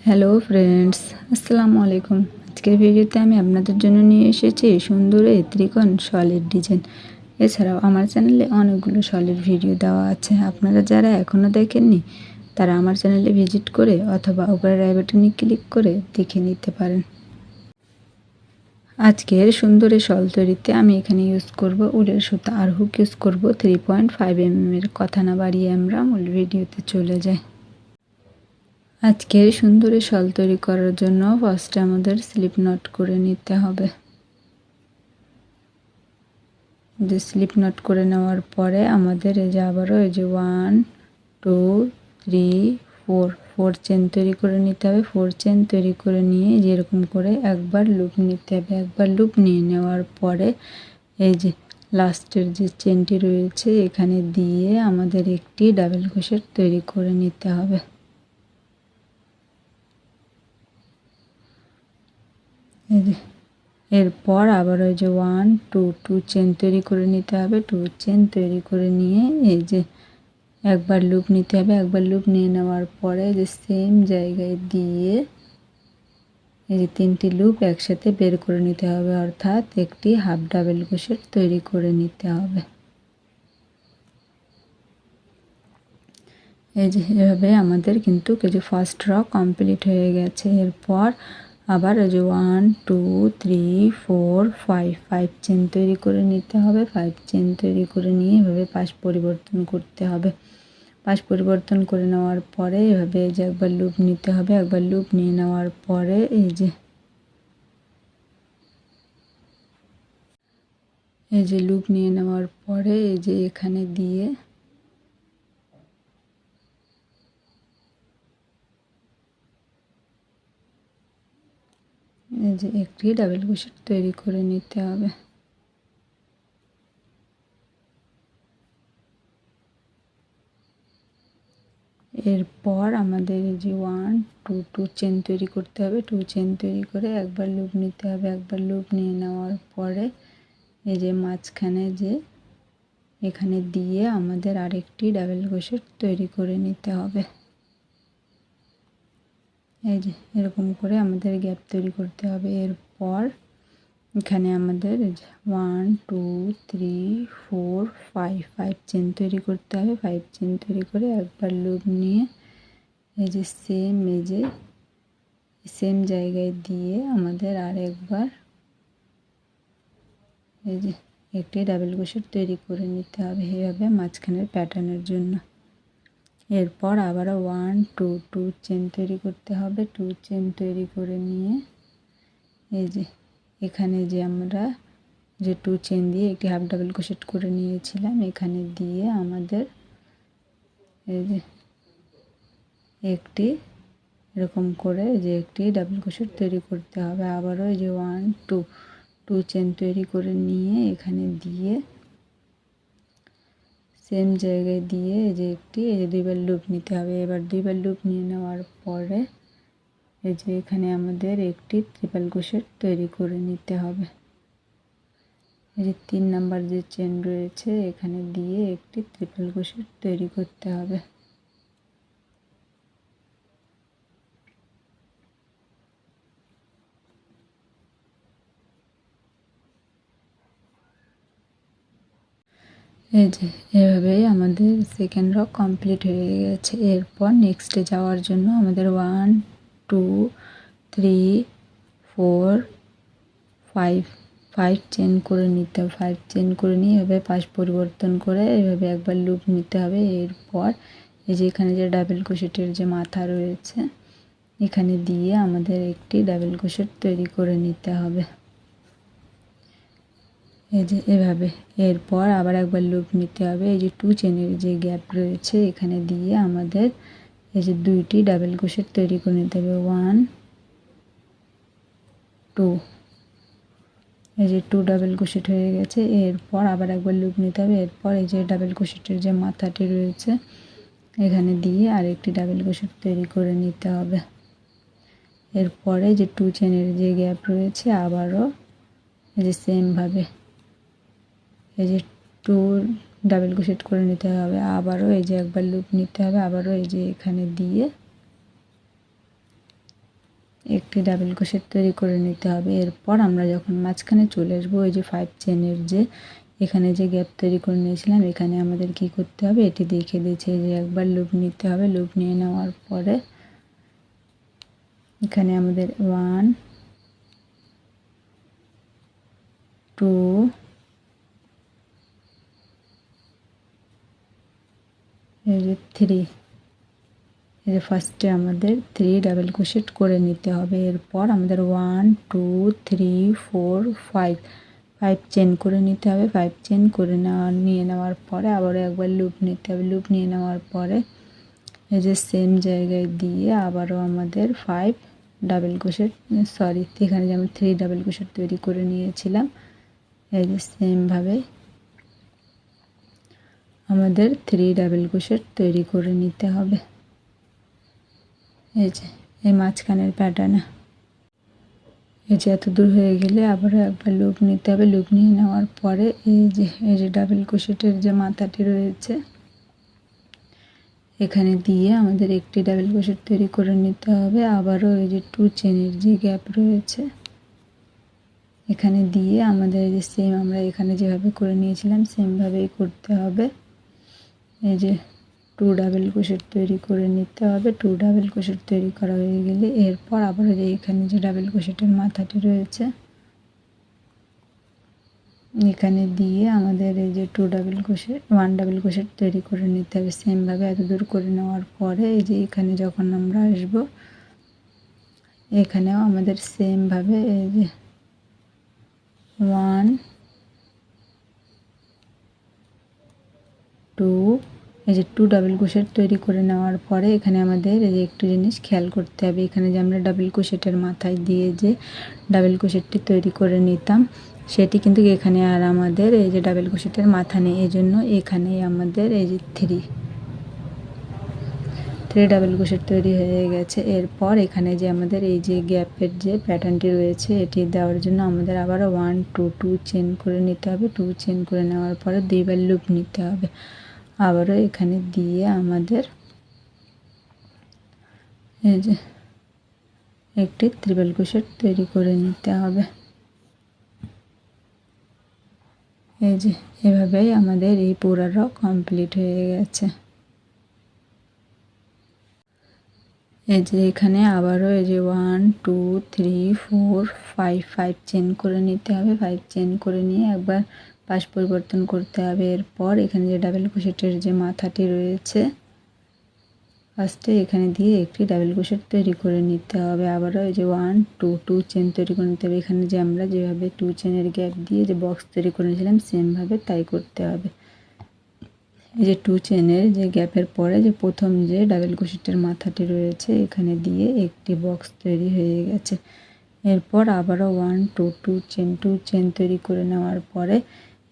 Hello friends, আসসালামু আলাইকুম। আজকের ভিডিওতে আমি আপনাদের জন্য নিয়ে এসেছি সুন্দর এই ত্রিকোণ সলিড ডিজাইন। এছাড়াও আমার চ্যানেলে অনেকগুলো সলিড ভিডিও দেওয়া আছে। আপনারা যারা এখনও দেখেননি তারা আমার চ্যানেলে ভিজিট করে অথবা উপরের আই বাটনে ক্লিক করে দেখে নিতে পারেন। আজকের সুন্দর এই শল তৈরিতে আমি এখানে ইউজ করব উলের সুতা আর হুক ইউজ করব 3.5 mm এর। কথা না বাড়িয়ে আমরা মূল ভিডিওতে চলে যাই। আজকের সুন্দর এই শল তৈরি করার জন্য ফার্স্টে আমাদের স্লিপ নট করে নিতে হবে। যে স্লিপ নট করে নেওয়ার পরে আমাদের এই যে আবারও এই যে 1 2 3 4 চেন তৈরি করে নিতে হবে। 4 চেন তৈরি করে নিয়ে যেরকম করে একবার লুপ নিতে হবে। একবার লুপ নিয়ে নেওয়ার পরে এই যে লাস্টের যে চেনটি রয়েছে এখানে দিয়ে আমাদের একটি ডাবল ক্রোশেট তৈরি করে নিতে হবে। এরপর আবার ওই যে 1 2 চেন তৈরি করে নিতে হবে। 2 চেন তৈরি করে নিয়ে এই যে একবার লুপ নিতে হবে। একবার লুপ নিয়ে নেওয়ার পরে যে সেম জায়গায় দিয়ে এই যে 3টি লুপ একসাথে বের করে নিতে হবে, অর্থাৎ একটি হাফ ডাবল ক্রোশেট তৈরি করে নিতে হবে। এই যে এভাবে আমাদের কিন্তু ফার্স্ট র কমপ্লিট হয়ে গেছে। এরপর আবার এই যে 1 2 3 4 5 চেন তৈরি করে নিতে হবে। 5 চেন তৈরি করে নিয়ে এভাবে পাশ পরিবর্তন করতে হবে। পাশ পরিবর্তন করে নেওয়ার পরে এভাবে এই যে একবার লুপ নিতে হবে। একবার লুপ নিয়ে নেওয়ার পরে এই যে লুপ নিয়ে নেওয়ার পরে এই যে এখানে দিয়ে এই যে একটি ডাবল ক্রোশেট তৈরি করে নিতে হবে। এরপর আমাদের এই যে 1 2 চেন তৈরি করতে হবে। 2 চেন তৈরি করে একবার লুপ নিতে হবে। একবার লুপ নিয়ে নেওয়ার পরে এই যে মাঝখানে যে এখানে দিয়ে আমাদের আরেকটি ডাবল ক্রোশেট তৈরি করে নিতে হবে। এই যে এরকম করে আমাদের গ্যাপ তৈরি করতে হবে। এরপর এখানে আমাদের 1 2 3 4 5 চেন তৈরি করতে হবে। 5 চেন তৈরি করে একবার লুপ নিয়ে এই যে সেম জায়গায় দিয়ে আমাদের আরেকবার এই যে একটি ডাবল ক্রোশেট তৈরি করে নিতে হবে এইভাবে মাঝখানের প্যাটার্নের জন্য। এরপর আবারও 1 2 চেন তৈরি করতে হবে। 2 চেন তৈরি করে নিয়ে এই যে এখানে যে আমরা যে 2 চেন দিয়ে একটি হাফ ডাবল ক্রোশেট করে নিয়েছিলাম এখানে দিয়ে আমাদের এই যে একটি এরকম করে যে একটি ডাবল ক্রোশেট তৈরি করতে হবে। আবারও এই যে 1 2 চেন তৈরি করে নিয়ে এখানে দিয়ে সেম জায়গায় দিয়ে এই যে এই যে দুইবার লুপ নিতে হবে। এবার দুইবার লুপ নিয়ে নেওয়ার পরে এই যে এখানে আমাদের একটি ট্রিপল ক্রোশেট তৈরি করে নিতে হবে। এই যে 3 নাম্বার যে চেন রয়েছে এখানে দিয়ে একটি ট্রিপল ক্রোশেট তৈরি করতে হবে। এই যে এভাবেই আমাদের সেকেন্ড র কমপ্লিট হয়ে গেছে। এরপর নেক্সটে যাওয়ার জন্য আমাদের 1 2 3 4 5 চেন করে নিতে হবে। 5 চেন করে নিয়ে এভাবে পাশ পরিবর্তন করে এভাবে একবার লুপ নিতে হবে। এরপর এই যে এখানে যে ডাবল ক্রোশেটের যে মাথা রয়েছে এখানে দিয়ে আমাদের একটি ডাবল ক্রোশেট তৈরি করে নিতে হবে। এই যে এভাবে। এরপর আবার একবার লুপ নিতে হবে। এই যে 2 চেনের যে গ্যাপ রয়েছে এখানে দিয়ে আমাদের এই যে 2টি ডাবল ক্রোশেট তৈরি করে নিতে হবে। 1 2 এই যে 2 ডাবল ক্রোশেট হয়ে গেছে। এরপর আবার একবার লুপ নিতে হবে। এরপর এই যে ডাবল ক্রোশেটের যে মাথাটি রয়েছে এখানে দিয়ে আরেকটি ডাবল ক্রোশেট তৈরি করে নিতে হবে। এরপরে যে 2 চেনের যে গ্যাপ রয়েছে আবারও এই যে সেম ভাবে এই যে 2 ডাবল ক্রোশেট করে নিতে হবে। আবারও এই যে একবার লুপ নিতে হবে। আবারও এই যে এখানে দিয়ে একটি ডাবল ক্রোশেট তৈরি করে নিতে হবে। এরপর আমরা যখন মাঝখানে চলে আসবো ওই যে 5 চেনের যে এখানে যে গ্যাপ তৈরি করে নিয়েছিলাম এখানে আমাদের কি করতে হবে এটি দেখে দিয়েছে যে একবার লুপ নিতে হবে। লুপ নিয়ে নেওয়ার পরে এখানে আমাদের 1 2 এই যে 3 এই যে ফার্স্টে আমাদের 3 ডাবল ক্রোশেট করে নিতে হবে। এরপর আমাদের 1 2 3 4 5 5 চেন করে নিতে হবে। 5 চেন করে নিয়ে নেওয়ার পরে আবারও একবার লুপ নিতে হবে। লুপ নিয়ে নেওয়ার পরে এই যে সেম জায়গায় দিয়ে আবারও আমাদের 5 ডাবল ক্রোশেট এখানে যে আমরা 3 ডাবল ক্রোশেট তৈরি করে নিয়েছিলাম এই যে সেমভাবে আমাদের 3 ডাবল ক্রোশেট তৈরি করে নিতে হবে। এই যে এই মাঝখানের প্যাটার্নে এই যে এত দূর হয়ে গেলে আবারও একবার লুপ নিতে হবে। লুপ নিয়ে নেওয়ার পরে এই যে ডাবল ক্রোশেটের যে মাথাটি রয়েছে এখানে দিয়ে আমাদের একটি ডাবল ক্রোশেট তৈরি করে নিতে হবে। আবারও এই যে 2 চেনের যে গ্যাপ রয়েছে এখানে দিয়ে আমাদের এই যে সেম আমরা এখানে যেভাবে করে নিয়েছিলাম সেমভাবেই করতে হবে। এই যে 2 ডাবল ক্রোশেট তৈরি করে নিতে হবে। 2 ডাবল ক্রোশেট তৈরি করা হয়ে গেলে এরপর আবার যে এখানে যে ডাবল ক্রোশেটের মাথাটি রয়েছে এখানে দিয়ে আমাদের এই যে 2 ডাবল ক্রোশেট 1 ডাবল ক্রোশেট তৈরি করে নিতে হবে। সেমভাবে এত দূর করে নেওয়ার পরে এই যে এখানে যখন আমরা আসব এখানেও আমাদের সেমভাবে এই যে 1 2 এই যে 2 ডাবল ক্রোশেট তৈরি করে নেওয়ার পরে এখানে আমাদের এই যে একটু জিনিস খেয়াল করতে হবে। এখানে যে আমরা ডাবল ক্রোশেটের মাথায় দিয়ে যে ডাবল ক্রোশেটটি তৈরি করে নিতাম সেটি কিন্তু এখানে আর আমাদের এই যে ডাবল ক্রোশেটের মাথা নেই। এজন্য এখানেই আমাদের এই যে 3 ডাবল ক্রোশেট তৈরি হয়ে গেছে। এরপর এখানে যে আমাদের এই যে গ্যাপের যে প্যাটার্নটি রয়েছে এটি দেওয়ার জন্য আমাদের আবারও 1 2 2 চেন করে নিতে হবে। 2 চেন করে নেওয়ার পরে 2বার লুপ নিতে হবে। আবারও এখানে দিয়ে আমাদের এই যে একটি ট্রিপল ক্রোশেট তৈরি করে নিতে হবে। এই যে এভাবেই আমাদের এই পুরো রো কমপ্লিট হয়ে গেছে। এই যে এখানে আবারও এই যে 1 2 3 4 5 5 চেন করে নিতে হবে। 5 চেন করে নিয়ে একবার পাশ পরিবর্তন করতে হবে। এরপর এখানে যে ডাবল ক্রোশেটের যে মাথাটি রয়েছে ফার্স্টে এখানে দিয়ে একটি ডাবল ক্রোশেট তৈরি করে নিতে হবে। আবারও এই যে 1 2 2 চেন তৈরি করে নিতে হবে। এখানে যে আমরা যেভাবে 2 চেনের গ্যাপ দিয়ে যে বক্স তৈরি করেছিলাম সেমভাবে তাই করতে হবে। এই যে 2 চেনের যে গ্যাপের পরে যে প্রথম যে ডাবল ক্রোশেটের মাথাটি রয়েছে এখানে দিয়ে একটি বক্স তৈরি হয়ে গেছে। এরপর আবারও 1 2 2 চেন তৈরি করে নেওয়ার পরে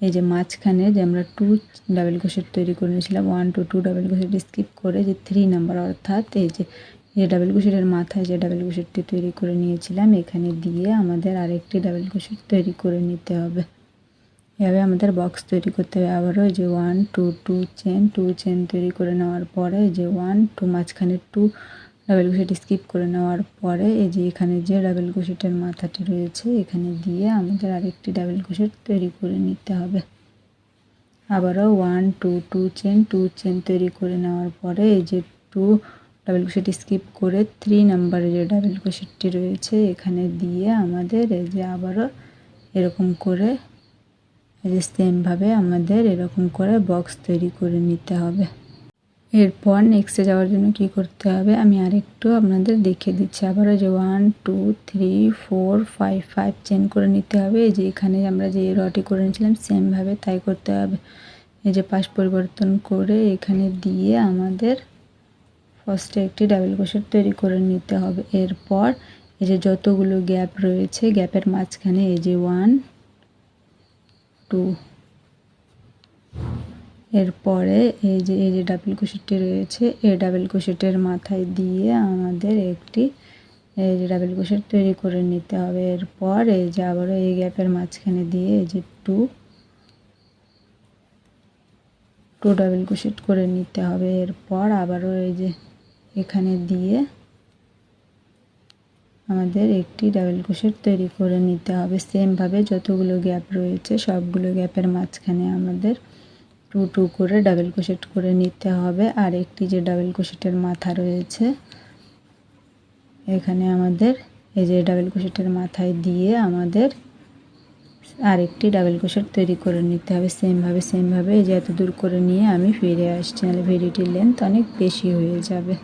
এই যে মাঝখানে যে আমরা 2 ডাবল ক্রোশেট তৈরি করে নিয়েছিলাম 1 2 2 ডাবল ক্রোশেট স্কিপ করে যে 3 নাম্বার অর্থাৎ এই যে ডাবল ক্রোশেটের মাথায় যে ডাবল ক্রোশেটটি তৈরি করে নিয়েছিলাম এখানে দিয়ে আমাদের আরেকটি ডাবল ক্রোশেট তৈরি করে নিতে হবে। এভাবে আমাদের বক্স তৈরি করতে হবে। আবারও এই যে 1 2 2 চেন তৈরি করে নেওয়ার পরে এই যে 1 2 মাঝখানে 2 ডাবল ক্রোশেট স্কিপ করে নেওয়ার পরে এই যে এখানে যে ডাবল ক্রোশেটের মাথাটি রয়েছে এখানে দিয়ে আমাদের আরেকটি ডাবল ক্রোশেট তৈরি করে নিতে হবে। আবারও 1 2 চেন তৈরি করে নেওয়ার পরে এই যে 2 ডাবল ক্রোশেট স্কিপ করে 3 নাম্বারে যে ডাবল ক্রোশেটটি রয়েছে এখানে দিয়ে আমাদের এই যে আবারও এরকম করে এই যে সেমভাবে আমাদের এরকম করে বক্স তৈরি করে নিতে হবে। এরপর নেক্সটে যাওয়ার জন্য কি করতে হবে আমি আরেকটু আপনাদের দেখিয়ে দিচ্ছি। আবারও যে 1 2 3 4 5 5 চেন করে নিতে হবে। এই যে এখানে আমরা যে রটি করে নিয়েছিলাম সেমভাবে তাই করতে হবে। এই যে পাশ পরিবর্তন করে এখানে দিয়ে আমাদের ফার্স্টে একটি ডাবল ক্রোশেট তৈরি করে নিতে হবে। এরপর এই যে যতগুলো গ্যাপ রয়েছে গ্যাপের মাঝখানে এই যে 1 2 এরপরে এই যে ডাবল ক্রোশেটটি রয়েছে এই ডাবল ক্রোশেটের মাথায় দিয়ে আমাদের একটি এই যে ডাবল ক্রোশেট তৈরি করে নিতে হবে। এরপর এই যে আবারও এই গ্যাপের মাঝখানে দিয়ে এই যে 2 ডাবল ক্রোশেট করে নিতে হবে। এরপর আবারও এই যে এখানে দিয়ে আমাদের একটি ডাবল ক্রোশেট তৈরি করে নিতে হবে। সেমভাবে যতগুলো গ্যাপ রয়েছে সবগুলো গ্যাপের মাঝখানে আমাদের 2 2 করে ডাবল ক্রোশেট করে নিতে হবে। আর একটি যে ডাবল ক্রোশেটের মাথা রয়েছে এখানে আমাদের এই যে ডাবল ক্রোশেটের মাথায় দিয়ে আমাদের আরেকটি ডাবল ক্রোশেট তৈরি করে নিতে হবে। সেমভাবে এই যে এত দূর করে নিয়ে আমি ফিরে আসছি, নাহলে ভিডিওটির লেন্থ অনেক বেশি হয়ে যাবে।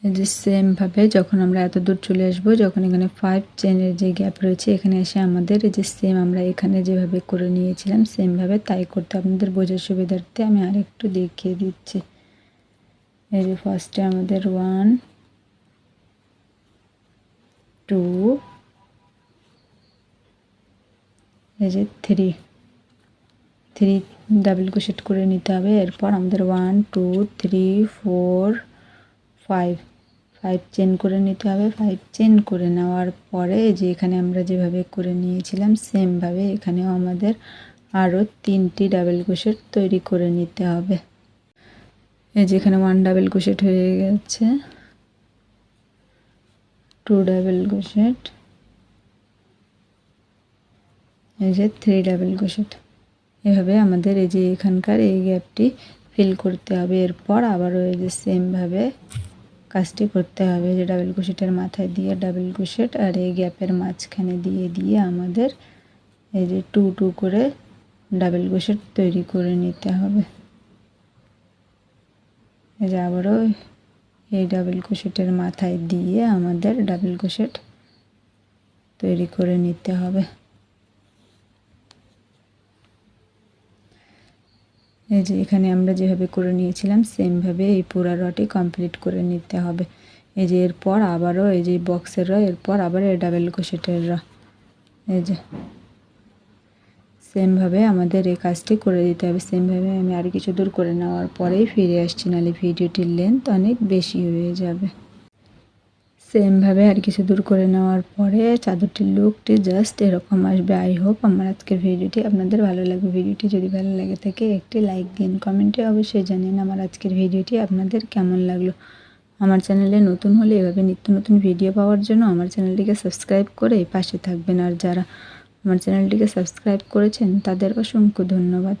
এই যে সেমভাবে যখন আমরা এত দূর চলে আসবো, যখন এখানে 5 চেনের যে গ্যাপ রয়েছে এখানে এসে আমাদের এই যে সেম আমরা এখানে যেভাবে করে নিয়েছিলাম সেমভাবে তাই করতে, আপনাদের বোঝার সুবিধার্থে আমি আরেকটু দেখিয়ে দিচ্ছি। এই যে ফার্স্টে আমাদের 1 2 এই যে 3 ডাবল ক্রোশেট করে নিতে হবে। এরপর আমাদের 1 2 3 4 5 চেন করে নিতে হবে। 5 চেন করে নেওয়ার পরে যে এখানে আমরা যেভাবে করে নিয়েছিলাম সেমভাবে এখানেও আমাদের আরও 3টি ডাবল ক্রোশেট তৈরি করে নিতে হবে। এই যে এখানে 1 ডাবল ক্রোশেট হয়ে গেছে, 2 ডাবল ক্রোশেট, এই যে 3 ডাবল ক্রোশেট। এভাবে আমাদের এই যে এখানকার এই গ্যাপটি ফিল করতে হবে। এরপর আবারও এই যে সেমভাবে কাজটি করতে হবে, যে ডাবল ক্রোশেটের মাথায় দিয়ে ডাবল ক্রোশেট আর এই গ্যাপের মাঝখানে দিয়ে আমাদের এই যে 2 2 করে ডাবল ক্রোশেট তৈরি করে নিতে হবে। এই যে আবারও এই ডাবল ক্রোশেটের মাথায় দিয়ে আমাদের ডাবল ক্রোশেট তৈরি করে নিতে হবে। এই যে এখানে আমরা যেভাবে করে নিয়েছিলাম সেমভাবে এই পুরো রটি কমপ্লিট করে নিতে হবে। এই যে এরপর আবারও এই যে বক্সের র, এরপর আবার এই ডাবল ক্রোশেটের র, এই যে সেমভাবে আমাদের এই কাজটি করে দিতে হবে। সেমভাবে আমি আর কিছু দূর করে নেওয়ার পরেই ফিরে আসছি, নাহলে ভিডিওটির লেন্থ অনেক বেশি হয়ে যাবে। সেমভাবে আর কিছু দূর করে নেওয়ার পরে চাদরটির লুকটি জাস্ট এরকম আসবে। আই হোপ আমার আজকের ভিডিওটি আপনাদের ভালো লাগবে। ভিডিওটি যদি ভালো লাগে থাকে একটি লাইক দিন, কমেন্টে অবশ্যই জানিন আমার আজকের ভিডিওটি আপনাদের কেমন লাগলো। আমার চ্যানেলে নতুন হলে এভাবে নিত্য নতুন ভিডিও পাওয়ার জন্য আমার চ্যানেলটিকে সাবস্ক্রাইব করে পাশে থাকবেন। আর যারা আমার চ্যানেলটিকে সাবস্ক্রাইব করেছেন তাদের অসংখ্য ধন্যবাদ।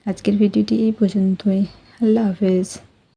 আজকের ভিডিওটি এই পর্যন্তই। আল্লাহ হাফেজ।